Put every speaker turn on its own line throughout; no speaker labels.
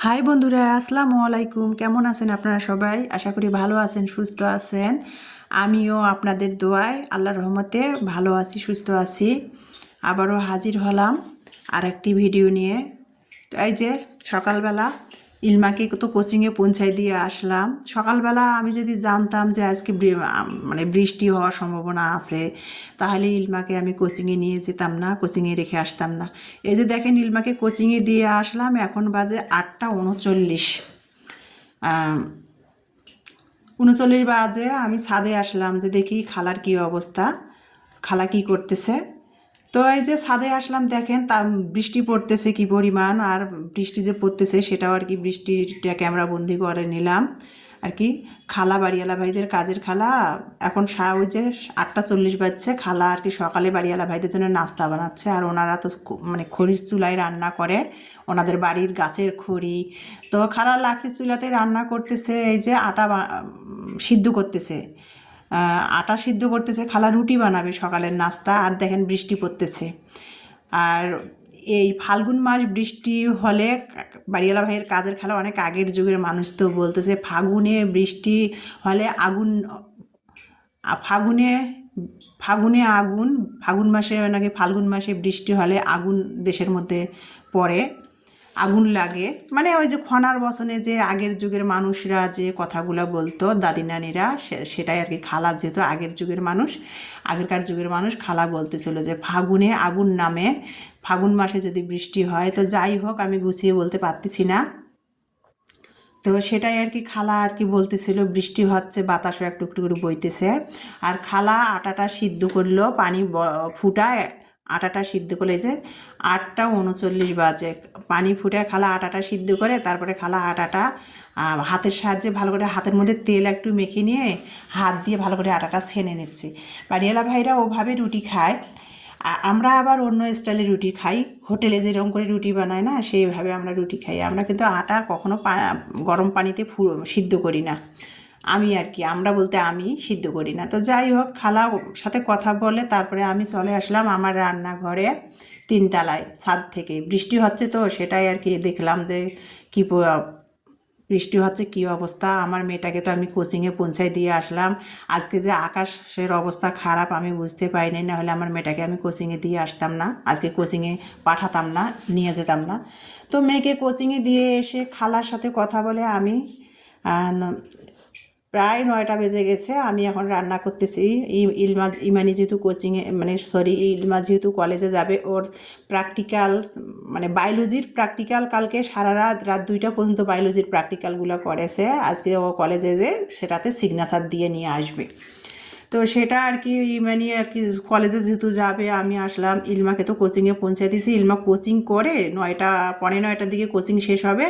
High বন্ধুরা, আসসালামু আলাইকুম। কেমন আছেন আপনারা সবাই? আশা করি ভালো আছেন, সুস্থ আছেন। আমিও আপনাদের দোয়ায় আল্লাহর রহমতে ভালো আছি, সুস্থ আছি। আবারও হাজির হলাম আর একটি ভিডিও নিয়ে। তো এই যে সকালবেলা ইলমাকে তো কোচিংয়ে পৌঁছাই দিয়ে আসলাম। সকালবেলা আমি যদি জানতাম যে আজকে মানে বৃষ্টি হওয়ার সম্ভাবনা আছে, তাহলে ইলমাকে আমি কোচিংয়ে নিয়ে যেতাম না, কোচিংয়ে রেখে আসতাম না। এই যে দেখেন, ইলমাকে কোচিংয়ে দিয়ে আসলাম, এখন বাজে 8টা 39। 39 বাজে আমি ছাদে আসলাম যে দেখি খালার কী অবস্থা, খালা কি করতেছে। তো এই যে ছাদে আসলাম, দেখেন তা বৃষ্টি পড়তেছে কি পরিমাণ, আর বৃষ্টি যে পড়তেছে সেটাও আর কি বৃষ্টিটা ক্যামেরা বন্দি করে নিলাম আর কি। খালা বাড়িওয়ালা ভাইদের কাজের খালা এখন ওই যে 8টা 40 বাজছে, খালা আর কি সকালে বাড়িওয়ালা ভাইদের জন্য নাস্তা বানাচ্ছে। আর ওনারা তো মানে খড়ির চুলায় রান্না করে, ওনাদের বাড়ির গাছের খড়ি। তো খালা লাকড়ির চুলাতে রান্না করতেছে, এই যে সিদ্ধ করতেছে, আটা সিদ্ধ করতেছে। খালা রুটি বানাবে সকালের নাস্তা। আর দেখেন বৃষ্টি পড়তেছে। আর এই ফাল্গুন মাস বৃষ্টি হলে, বাড়িওয়ালা ভাইয়ের কাজের খালা অনেক আগের যুগের মানুষ তো বলতেছে ফাগুনে বৃষ্টি হলে আগুন, ফাগুনে ফাগুনে আগুন, ফাগুন মাসে নাকি ফাল্গুন মাসে বৃষ্টি হলে আগুন দেশের মধ্যে পড়ে, আগুন লাগে। মানে ওই যে খনার বসনে যে আগের যুগের মানুষরা যে কথাগুলো বলতো দাদি নানিরা, সেটাই আর কি। খালা যেহেতু আগের যুগের মানুষ, আগেরকার যুগের মানুষ, খালা বলতেছিল যে ফাগুনে আগুন নামে, ফাগুন মাসে যদি বৃষ্টি হয়। তো যাই হোক, আমি গুছিয়ে বলতে পারতেছি না। তো সেটাই আর কি, খালা আর কি বলতেছিল বৃষ্টি হচ্ছে, বাতাসও একটু একটু করে বইতেছে। আর খালা আটাটা সিদ্ধ করলো, পানি ফুটায় আটাটা সিদ্ধ করে, যে 8টা 39 বাজে পানি ফুটায় খালা আটাটা সিদ্ধ করে, তারপরে খালা আটাটা হাতের সাহায্যে ভালো করে, হাতের মধ্যে তেল একটু মেখে নিয়ে হাত দিয়ে ভালো করে আটাটা ছেনে নিচ্ছে। বাড়িওয়ালা ভাইরা ওভাবে রুটি খায়, আমরা আবার অন্য স্টাইলে রুটি খাই। হোটেলে যেরকম করে রুটি বানায় না, সেইভাবে আমরা রুটি খাই। আমরা কিন্তু আটা কখনো গরম পানিতে সিদ্ধ করি না। আমি আর কি, আমরা বলতে আমি সিদ্ধ করি না। তো যাই হোক, খালা সাথে কথা বলে তারপরে আমি চলে আসলাম আমার রান্নাঘরে, 3তলায়। ছাদ থেকে বৃষ্টি হচ্ছে, তো সেটাই আর কি দেখলাম যে কী বৃষ্টি হচ্ছে, কী অবস্থা। আমার মেয়েটাকে তো আমি কোচিংয়ে পৌঁছাই দিয়ে আসলাম। আজকে যে আকাশের অবস্থা খারাপ আমি বুঝতে পারিনি, না হলে আমার মেয়েটাকে আমি কোচিংয়ে দিয়ে আসতাম না, আজকে কোচিংয়ে পাঠাতাম না, নিয়ে যেতাম না। তো মেয়েকে কোচিংয়ে দিয়ে এসে খালার সাথে কথা বলে আমি প্রায় 9টা বেজে গেছে। আমি এখন রান্না করতেছি। ইমানি যেহেতু কোচিংয়ে, মানে সরি, ইলমা যেহেতু কলেজে যাবে, ওর প্র্যাকটিক্যাল, মানে বায়োলজির প্র্যাকটিক্যাল কালকে সারা রাত 2টা পর্যন্ত বায়োলজির প্র্যাকটিক্যালগুলো করেছে। আজকে ও কলেজে যে সেটাতে সিগনেচার দিয়ে নিয়ে আসবে। তো সেটা আর কি, মানে আর কি কলেজে যেহেতু যাবে, আমি আসলাম। ইলমাকে তো কোচিংয়ে পৌঁছে দিয়েছি। ইলমা কোচিং করে 9টা 9:45 দিকে কোচিং শেষ হবে।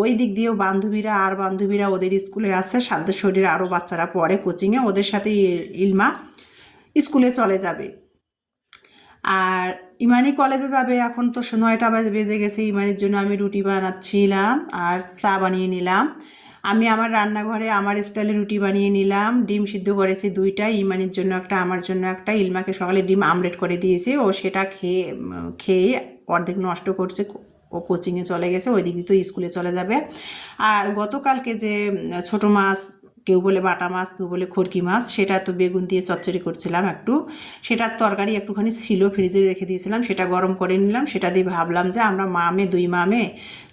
ওই দিক দিয়েও বান্ধবীরা ওদের স্কুলে আসছে, সাদ্দেশ্বরীর আরও বাচ্চারা পড়ে কোচিংয়ে, ওদের সাথে ইলমা স্কুলে চলে যাবে। আর ইমানি কলেজে যাবে। এখন তো 9টা বেজে গেছে। ইমানির জন্য আমি রুটি বানাচ্ছিলাম আর চা বানিয়ে নিলাম। আমি আমার রান্নাঘরে আমার স্টাইলে রুটি বানিয়ে নিলাম। ডিম সিদ্ধ করেছি 2টা, ইমানির জন্য একটা, আমার জন্য একটা। ইলমাকে সকালে ডিম আমলেট করে দিয়েছি, ও সেটা খেয়ে অর্ধেক নষ্ট করছে। ও কোচিংয়ে চলে গেছে, ওই দিক দিয়ে তো স্কুলে চলে যাবে। আর গতকালকে যে ছোট মাছ, কেউ বলে বাটা মাছ, কেউ বলে খড়কি মাছ, সেটা তো বেগুন দিয়ে চচ্চড়ি করছিলাম একটু। সেটার তরকারি একটুখানি ছিল, ফ্রিজে রেখে দিয়েছিলাম, সেটা গরম করে নিলাম। সেটা দিয়ে ভাবলাম যে আমরা দুই মামে,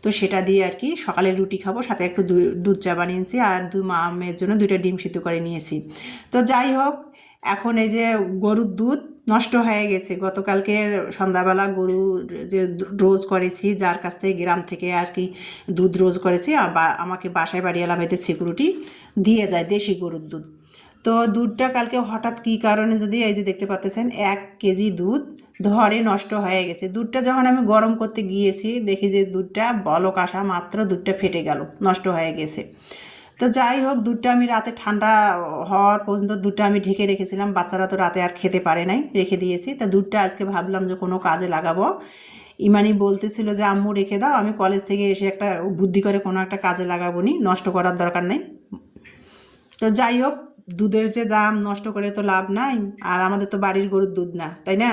তো সেটা দিয়ে আর কি সকালে রুটি খাবো, সাথে একটু দুধ চা বানিয়েছি। আর 2 মামের জন্য 2টা ডিম সিদ্ধ করে নিয়েছি। তো যাই হোক, এখন এই যে গরুর দুধ নষ্ট হয়ে গেছে। গতকালকে সন্ধ্যাবেলা গরু যে রোজ করেছি, যার কাছ থেকে গ্রাম থেকে আর কি দুধ রোজ করেছি, আমাকে বাসায় বাড়িওয়ালা ভাইদের সিকিউরিটি দিয়ে যায় দেশি গরুর দুধ। তো দুধটা কালকে হঠাৎ কী কারণে, যদি এই যে দেখতে পাচ্ছেন 1 কেজি দুধ ধরে নষ্ট হয়ে গেছে। দুধটা যখন আমি গরম করতে গিয়েছি, দেখি যে দুধটা বলক আসা মাত্র দুধটা ফেটে গেল, নষ্ট হয়ে গেছে। তো যাই হোক, দুধটা আমি রাতে ঠান্ডা হওয়ার পর্যন্ত দুধটা আমি ঢেকে রেখেছিলাম। বাচ্চারা তো রাতে আর খেতে পারে নাই, রেখে দিয়েছি। তা দুধটা আজকে ভাবলাম যে কোনো কাজে লাগাবো। ইমানি বলতেছিল যে আম্মু রেখে দাও, আমি কলেজ থেকে এসে একটা বুদ্ধি করে কোনো একটা কাজে লাগাবো নি, নষ্ট করার দরকার নেই। তো যাই হোক, দুধের যে দাম, নষ্ট করে তো লাভ নাই। আর আমাদের তো বাড়ির গরুর দুধ না, তাই না?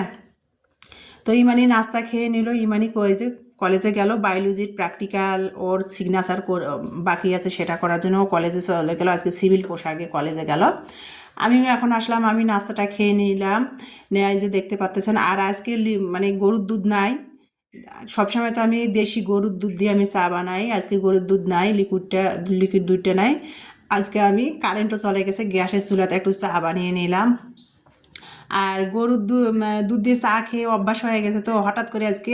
তো ইমানি নাস্তা খেয়ে নিল। ইমানি কই যে কলেজে গেল বায়োলজির প্র্যাকটিক্যাল ওর সিগনেচার বাকি আছে সেটা করার জন্য ও কলেজে চলে গেল, আজকে সিভিল পোশাকে কলেজে গেল। আমিও এখন আসলাম, আমি নাস্তাটা খেয়ে নিলাম, নেয় যে দেখতে পাচ্তেছেন। আর আজকে মানে গরুর দুধ নাই, সবসময় তো আমি দেশি গরুর দুধ দিয়ে আমি চা বানাই, আজকে গরুর দুধ নাই, লিকুইড দুধটা নাই। আজকে আমি কারেন্টও চলে গেছে, গ্যাসের চুলাতে একটু চা বানিয়ে নিলাম। আর গরুর দুধ দিয়ে চা খেয়ে অভ্যাস হয়ে গেছে, তো হঠাৎ করে আজকে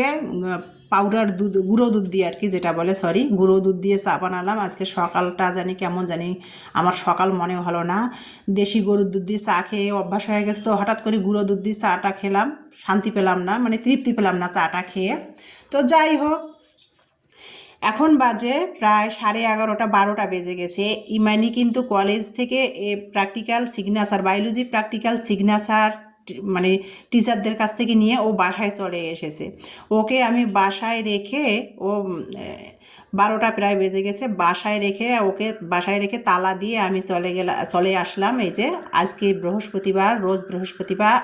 পাউডার দুধ, গুঁড়ো দুধ দিয়ে আর কি, যেটা বলে সরি, গুঁড়ো দুধ দিয়ে চা বানালাম। আজকে সকালটা জানি কেমন জানি, আমার সকাল মনে হলো না। দেশি গরুর দুধ দিয়ে চা খেয়ে অভ্যাস হয়ে গেছে, তো হঠাৎ করে গুঁড়ো দুধ দিয়ে চাটা খেলাম, শান্তি পেলাম না, মানে তৃপ্তি পেলাম না চাটা খেয়ে। তো যাই হোক, এখন বাজে প্রায় 11:30, 12টা বেজে গেছে। ইমানি কিন্তু কলেজ থেকে practical signature, biology practical signature মানে টিচারদের কাছ থেকে নিয়ে ও বাসায় চলে এসেছে। ওকে আমি বাসায় রেখে, ও 12টা প্রায় বেজে গেছে, বাসায় রেখে তালা দিয়ে আমি চলে আসলাম। এই যে আজকে বৃহস্পতিবার, রোজ বৃহস্পতিবার,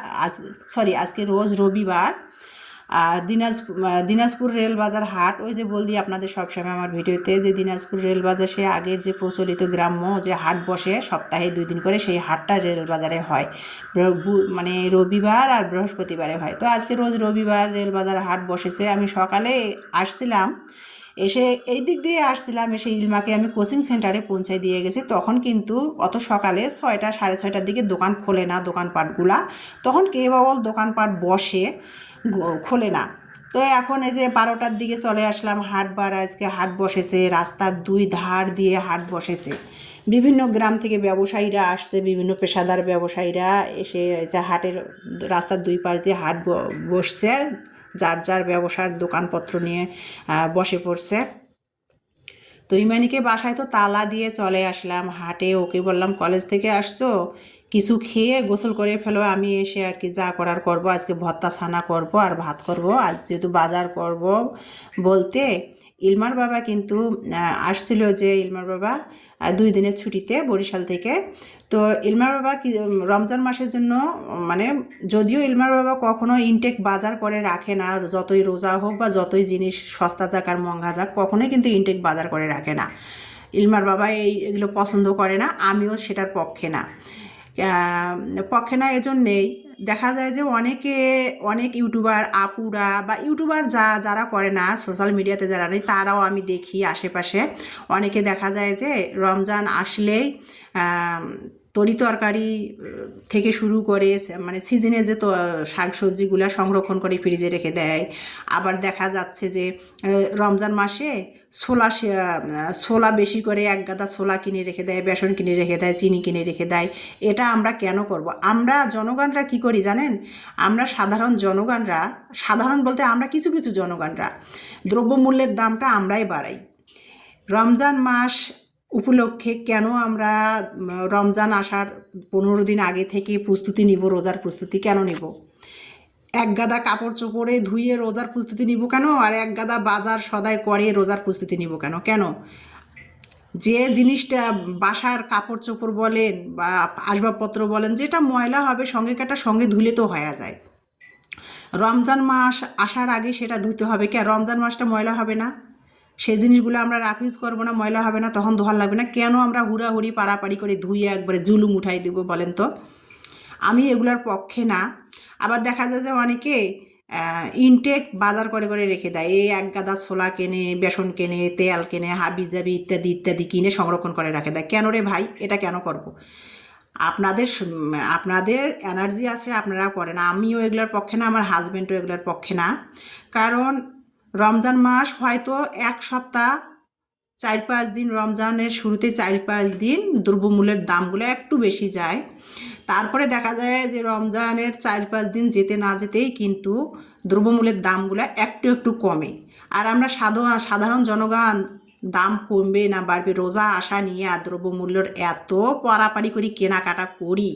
আজকে রোজ রবিবার। দিনাজপুর রেলবাজার হাট, ওই যে বলি আপনাদের সবসময় আমার ভিডিওতে, যে দিনাজপুর রেলবাজার সে আগের যে প্রচলিত গ্রাম্য যে হাট বসে সপ্তাহে 2 দিন করে, সেই হাটটা রেলবাজারে হয়, মানে রবিবার আর বৃহস্পতিবারে হয়। তো আজকে রোজ রবিবার রেলবাজার হাট বসেছে। আমি সকালে আসছিলাম, এসে এই দিক দিয়ে আসছিলাম, এসে ইলমাকে আমি কোচিং সেন্টারে পৌঁছে দিয়ে গেছি। তখন কিন্তু অত সকালে 6টা, 6:30টার দিকে দোকান খোলে না, দোকানপাটগুলা তখন কেবল দোকানপাট বসে, খোলে না। তো এখন এই যে 12টার দিকে চলে আসলাম, হাটবার আজকে হাট বসেছে, রাস্তার 2 ধার দিয়ে হাট বসেছে। বিভিন্ন গ্রাম থেকে ব্যবসায়ীরা আসছে, বিভিন্ন পেশাদার ব্যবসায়ীরা এসে যে হাটের রাস্তার 2 পাশ দিয়ে হাট বসছে, যার যার ব্যবসার দোকানপত্র নিয়ে বসে পড়ছে। তো ইমানিকে বাসায় তো তালা দিয়ে চলে আসলাম হাটে। ওকে বললাম কলেজ থেকে আসছো, কিছু খেয়ে গোসল করে ফেলো, আমি এসে আর কি যা করার করব, আজকে ভর্তা ছানা করব আর ভাত করব, আজ যেহেতু বাজার করব বলতে। ইলমার বাবা কিন্তু আসছিল, যে ইলমার বাবা 2 দিনের ছুটিতে বরিশাল থেকে। তো ইলমার বাবা কি রমজান মাসের জন্য, মানে যদিও ইলমার বাবা কখনো ইনটেক বাজার করে রাখে না, যতই রোজা হোক বা যতই জিনিস সস্তা যাক আর মহঙ্গা যাক, কখনোই কিন্তু ইনটেক বাজার করে রাখে না। ইলমার বাবা এগুলো পছন্দ করে না, আমিও সেটার পক্ষে না। এজন্যেই দেখা যায় যে অনেক ইউটিউবার আপুরা বা ইউটিউবার যারা করে না, সোশ্যাল মিডিয়াতে যারা নেই, তারাও আমি দেখি আশেপাশে অনেকে দেখা যায় যে রমজান আসলেই তরি তরকারি থেকে শুরু করে, মানে সিজনে যে তো শাকসবজিগুলো সংরক্ষণ করে ফ্রিজে রেখে দেয়। আবার দেখা যাচ্ছে যে রমজান মাসে ছোলা বেশি করে 1 গাদা ছোলা কিনে রেখে দেয়, বেসন কিনে রেখে দেয়, চিনি কিনে রেখে দেয়। এটা আমরা কেন করব? আমরা জনগণরা কি করি জানেন? আমরা সাধারণ বলতে আমরা কিছু কিছু জনগণরা দ্রব্যমূল্যের দামটা আমরাই বাড়াই। রমজান মাস উপলক্ষে কেন আমরা রমজান আসার 15 দিন আগে থেকে প্রস্তুতি নিব, রোজার প্রস্তুতি কেন নিব? 1 গাদা কাপড় চোপড়ে ধুয়ে রোজার প্রস্তুতি নিব কেন? আর 1 গাদা বাজার সদাই করে রোজার প্রস্তুতি নিব কেন? যে জিনিসটা বাসার কাপড় চোপড় বলেন বা আসবাবপত্র বলেন, যেটা ময়লা হবে সঙ্গে ধুলে তো হয়ে যায়। রমজান মাস আসার আগে সেটা ধুতে হবে, রমজান মাসটা ময়লা হবে না? সেই জিনিসগুলো আমরা রাফিউজ করবো না, ময়লা হবে না, তখন ধোয়ার লাগবে না? কেন আমরা হুড়াহুড়ি পাড়াপাড়ি করে ধুয়ে একবারে জুলুম উঠাই দেবো বলেন তো? আমি এগুলোর পক্ষে না। আবার দেখা যায় যে অনেকে ইনটেক বাজার করে করে রেখে দেয়, এই 1 গাদা ছোলা কেনে, বেসন কেনে, তেল কেনে, হাবিজাবি ইত্যাদি ইত্যাদি কিনে সংরক্ষণ করে রেখে দেয়। কেন রে ভাই, এটা কেন করব? আপনাদের এনার্জি আছে, আপনারা করেন, আমিও এগুলোর পক্ষে না, আমার হাজব্যান্ডও এগুলোর পক্ষে না। কারণ রমজান মাস হয়তো 1 সপ্তাহ, 4-5 দিন, রমজানের শুরুতে 4-5 দিন দ্রব্যমূল্যের দামগুলো একটু বেশি যায়। তারপরে দেখা যায় যে রমজানের 4-5 দিন যেতে না যেতেই কিন্তু দ্রব্যমূল্যের দামগুলো একটু একটু কমে। আর আমরা সাধারণ জনগণ দাম কমবে না বাড়বে রোজা আশা নিয়ে আর দ্রব্যমূল্যের এত পারাপারি করি, কেনাকাটা করি,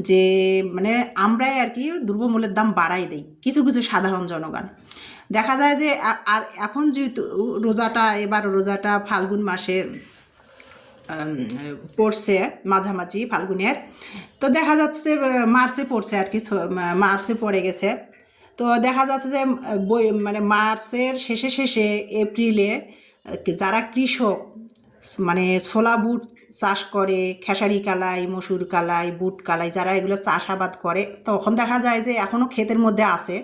যে মানে আমরাই আর কি দ্রব্যমূল্যের দাম বাড়াই দেই কিছু কিছু সাধারণ জনগণ। দেখা যায় যে আর এখন যেহেতু এবার রোজাটা ফাল্গুন মাসে পড়ছে, মাঝামাঝি ফাল্গুনের, তো দেখা যাচ্ছে যে মার্চে পড়ছে আর কি, মার্চে পড়ে গেছে। তো দেখা যাচ্ছে যে মানে মার্চের শেষে শেষে এপ্রিলে যারা কৃষক মানে ছোলা বুট চাষ করে, খেসারি কালাই, মসুর কালাই, বুট কালাই, যারা এগুলো চাষাবাদ করে তখন দেখা যায় যে এখনও ক্ষেতের মধ্যে আছে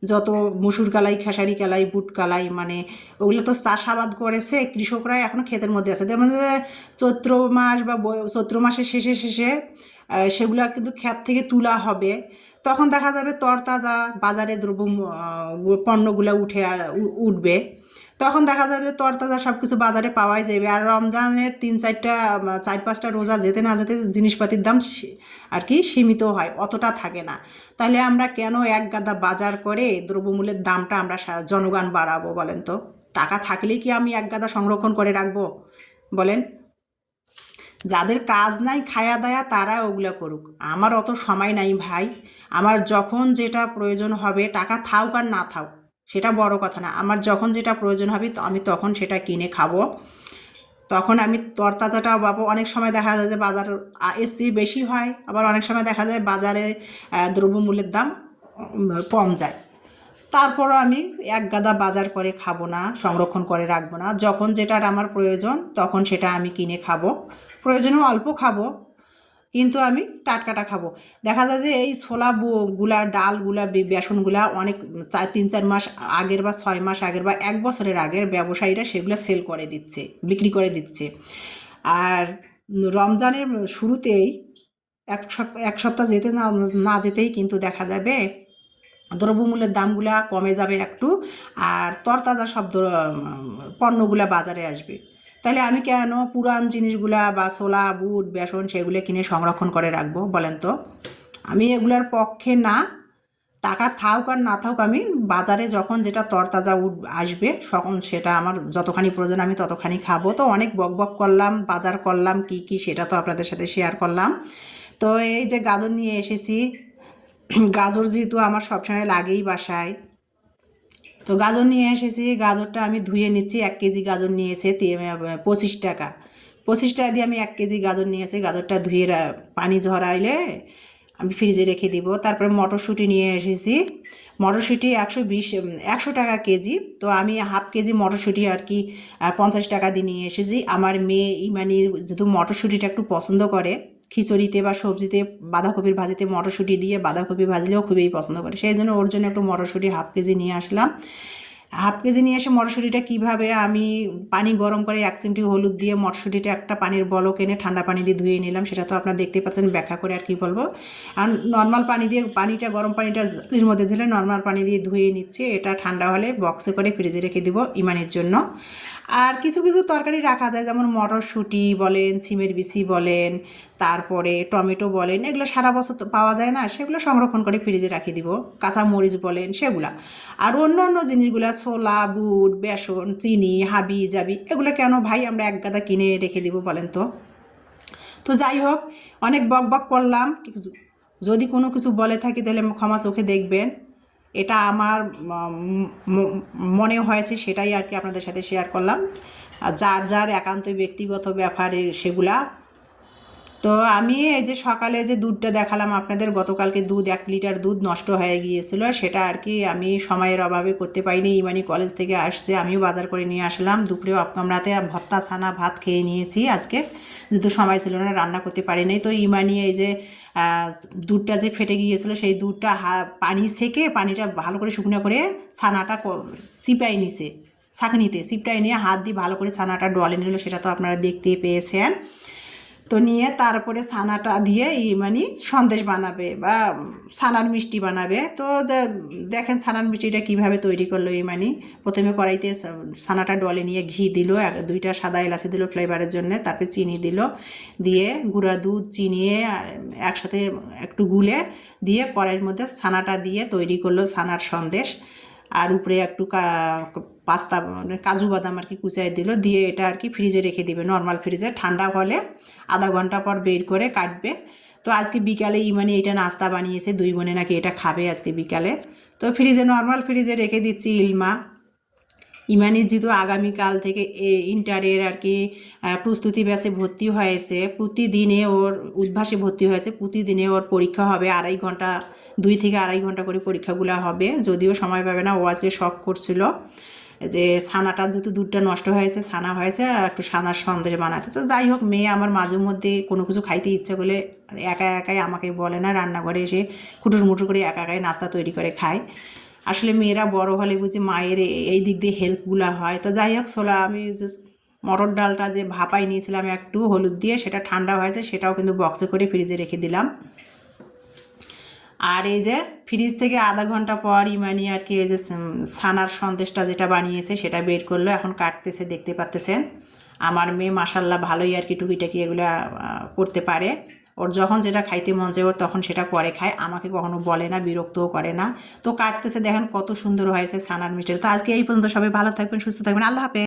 যত মসুর কালাই, খেসারি কালাই, বুট কালাই, মানে ওগুলো তো চাষাবাদ করেছে কৃষকরা, এখনও ক্ষেতের মধ্যে আছে। যেমন যে চৈত্র মাস বা চৈত্র মাসের শেষে শেষে সেগুলো কিন্তু ক্ষেত থেকে তোলা হবে। তখন দেখা যাবে তরতাজা বাজারে পণ্যগুলো উঠবে। তখন দেখা যাবে তরতাজা সব কিছু বাজারে পাওয়াই যাবে। আর রমজানের 4-5টা রোজা যেতে না যেতে জিনিসপাতির দাম আর কি সীমিত হয়, অতটা থাকে না। তাহলে আমরা কেন এক গাদা বাজার করে দ্রব্যমূল্যের দামটা আমরা জনগণ বাড়াবো বলেন তো? টাকা থাকলেই কি আমি এক গাদা সংরক্ষণ করে রাখবো বলেন? যাদের কাজ নাই খায়া দায়া তারা ওগুলো করুক, আমার অত সময় নাই ভাই। আমার যখন যেটা প্রয়োজন হবে, টাকা থাক আর না থাক সেটা বড় কথা না, আমার যখন যেটা প্রয়োজন হবে আমি তখন সেটা কিনে খাবো। তখন আমি তরতাজাটাও পাবো। অনেক সময় দেখা যায় যে বাজার এর চেয়ে বেশি হয়, আবার অনেক সময় দেখা যায় বাজারে দ্রব্যমূল্যের দাম কম যায়। তারপরও আমি এক গাদা বাজার করে খাবো না, সংরক্ষণ করে রাখবো না। যখন যেটার আমার প্রয়োজন তখন সেটা আমি কিনে খাবো, প্রয়োজনেও অল্প খাবো, কিন্তু আমি টাটকাটা খাবো। দেখা যায় যে এই ছোলা গুলা, ডালগুলা, বেসনগুলা অনেক 3-4 মাস আগের বা 6 মাস আগের বা 1 বছরের আগের ব্যবসায়ীরা সেগুলো সেল করে দিচ্ছে, বিক্রি করে দিচ্ছে। আর রমজানের শুরুতেই এক সপ্তাহ যেতে না না যেতেই কিন্তু দেখা যাবে দ্রব্যমূল্যের দামগুলা কমে যাবে একটু, আর তরতাজা সব পণ্যগুলা বাজারে আসবে। তাহলে আমি কেন পুরান জিনিসগুলা বা ছোলা বুট বেসন সেগুলো কিনে সংরক্ষণ করে রাখবো বলেন তো? আমি এগুলার পক্ষে না। টাকা থাক আর না থাক আমি বাজারে যখন যেটা তরতাজা আসবে তখন সেটা আমার যতখানি প্রয়োজন আমি ততখানি খাবো। তো অনেক বক বক করলাম, বাজার করলাম কি কি সেটা তো আপনাদের সাথে শেয়ার করলাম। তো এই যে গাজর নিয়ে এসেছি, গাজর যেহেতু আমার সবসময় লাগেই বাসায়, তো গাজর নিয়ে এসেছি। গাজরটা আমি ধুয়ে নিচ্ছি। 1 কেজি গাজর নিয়েছে 25 টাকা। 25 টাকা দিয়ে আমি 1 কেজি গাজর নিয়েছি। গাজরটা ধুয়ে পানি ঝরাইলে আমি ফ্রিজে রেখে দিব। তারপরে মটরশুঁটি নিয়ে এসেছি। মটরশুঁটি 100 টাকা কেজি। তো আমি হাফ কেজি মটরশুঁটি আর কি 50 টাকা দিয়ে নিয়ে এসেছি। আমার মেয়ে ইমানি যেহেতু মটরশুঁটিটা একটু পছন্দ করে, খিচুড়িতে বা সবজিতে বাঁধাকপির ভাজিতে মটরশুঁটি দিয়ে বাঁধাকপি ভাজলেও খুবই পছন্দ করে, সেই জন্য ওর জন্য একটু মটরশুঁটি হাফ কেজি নিয়ে আসলাম। হাফ কেজি নিয়ে এসে মটরশুঁটিটা কীভাবে আমি পানি গরম করে 1 চিমটি হলুদ দিয়ে মটরশুঁটিটা একটা পানির বলক এনে ঠান্ডা পানি দিয়ে ধুয়ে নিলাম, সেটা তো আপনারা দেখতে পাচ্ছেন, ব্যাখ্যা করে আর কি বলবো। আর নর্মাল পানি দিয়ে পানিটা গরম পানিটা এর মধ্যে ঢেলে নর্মাল পানি দিয়ে ধুয়ে নিচ্ছে। এটা ঠান্ডা হলে বক্সে করে ফ্রিজে রেখে দিব ইমানের জন্য। আর কিছু কিছু তরকারি রাখা যায়, যেমন মটরশুঁটি বলেন, সিমের বিচি বলেন, তারপরে টমেটো বলেন, এগুলো সারা বছর তো পাওয়া যায় না, সেগুলো সংরক্ষণ করে ফ্রিজে রাখি দিব। কাঁচামরিচ বলেন সেগুলা। আর অন্য অন্য জিনিসগুলো ছোলা বুট বেসন চিনি হাবি জাবি এগুলো কেন ভাই আমরা এক গাদা কিনে রেখে দিব বলেন তো? তো যাই হোক, অনেক বক বক করলাম। যদি কোনো কিছু বলে থাকি তাহলে ক্ষমা চোখে দেখবেন। এটা আমার মনে হয়েছে সেটাই আর কি আপনাদের সাথে শেয়ার করলাম। আর যার যার একান্তই ব্যক্তিগত ব্যাপারে সেগুলা। তো আমি এই যে সকালে যে দুধটা দেখালাম আপনাদের, গতকালকে 1 লিটার দুধ নষ্ট হয়ে গিয়েছিল, সেটা আর কি আমি সময়ের অভাবে করতে পারিনি। ইমানি কলেজ থেকে আসছে, আমিও বাজার করে নিয়ে আসলাম। দুপুরেও রাতে ভর্তা ছানা ভাত খেয়ে নিয়েছি আজকে, যেহেতু সময় ছিল না রান্না করতে পারিনি। তো ইমানি এই যে দুধটা যে ফেটে গিয়েছিল সেই দুধটা পানি সেকে পানিটা ভালো করে শুকনো করে ছানাটা চিপাই নিছে, ছাঁকনিতে চিপটাই নিয়ে হাত দিয়ে ভালো করে ছানাটা ডলে নিল, সেটা তো আপনারা দেখতেই পেয়েছেন। তো নিয়ে তারপরে ছানাটা দিয়ে মানে সন্দেশ বানাবে বা ছানার মিষ্টি বানাবে। তো দেখেন ছানার মিষ্টিটা কীভাবে তৈরি করলো মানে প্রথমে কড়াইতে ছানাটা ডলে নিয়ে ঘি দিল, আর 2টা সাদা এলাচি দিল ফ্লেভারের জন্য, তারপরে চিনি দিল, দিয়ে গুঁড়া দুধ চিনি একসাথে একটু গুলে দিয়ে কড়াইয়ের মধ্যে ছানাটা দিয়ে তৈরি করলো ছানার সন্দেশ। আর উপরে একটু পাস্তা কাজু বাদাম আর কি কুচাই দিল, দিয়ে এটা আর কি ফ্রিজে রেখে দিবে, নর্মাল ফ্রিজে। ঠান্ডা হলে আধা ঘন্টা পর বের করে কাটবে। তো আজকে বিকালে ইমানি এটা নাস্তা বানিয়েছে, 2 বোনে নাকি এটা খাবে আজকে বিকালে। তো ফ্রিজে নর্মাল ফ্রিজে রেখে দিচ্ছি। ইমানির যেহেতু আগামীকাল থেকে ইন্টারের আর কি প্রস্তুতি ব্যাচে ভর্তি হয়েছে, প্রতিদিনে ওর উদ্ভাসে ভর্তি হয়েছে, প্রতিদিনে ওর পরীক্ষা হবে 2.5 ঘন্টা 2 থেকে 2.5 ঘন্টা করে পরীক্ষাগুলো হবে, যদিও সময় পাবে না। ও আজকে শখ করছিল যে ছানাটা যেহেতু দুধটা নষ্ট হয়েছে, ছানা হয়েছে, একটু ছানার সন্দেশ বানাতে। তো যাই হোক, মেয়ে আমার মাঝে মধ্যে কোনো কিছু খাইতে ইচ্ছে করলে একা একাই আমাকে বলে না, রান্নাঘরে এসে খুটুর মুটুর করে একা একাই নাস্তা তৈরি করে খায়। আসলে মেয়েরা বড় হলে বুঝি মায়ের এই দিক দিয়ে হেল্পগুলো হয়। তো যাই হোক, আমি যে মটর ডালটা যে ভাপাই নিয়েছিলাম একটু হলুদ দিয়ে, সেটা ঠান্ডা হয়েছে, সেটাও কিন্তু বক্সে করে ফ্রিজে রেখে দিলাম। আর এই যে ফ্রিজ থেকে আধা ঘন্টা পর ইমানি আর কি এই যে ছানার সন্দেশটা যেটা বানিয়েছে সেটা বের করলো, এখন কাটতেছে, দেখতে পাচ্তেছেন। আমার মেয়ে মাশাল্লাহ ভালোই আর কি টুকিটাকি এগুলো করতে পারে। ওর যখন যেটা খাইতে মন চায় ওর তখন সেটা করে খায়, আমাকে কখনো বলে না, বিরক্তও করে না। তো কাটতেছে, দেখেন কত সুন্দর হয়েছে ছানার মিষ্টি। তো আজকে এই পর্যন্ত, সবাই ভালো থাকবেন, সুস্থ থাকবেন, আল্লাহ হাফেজ।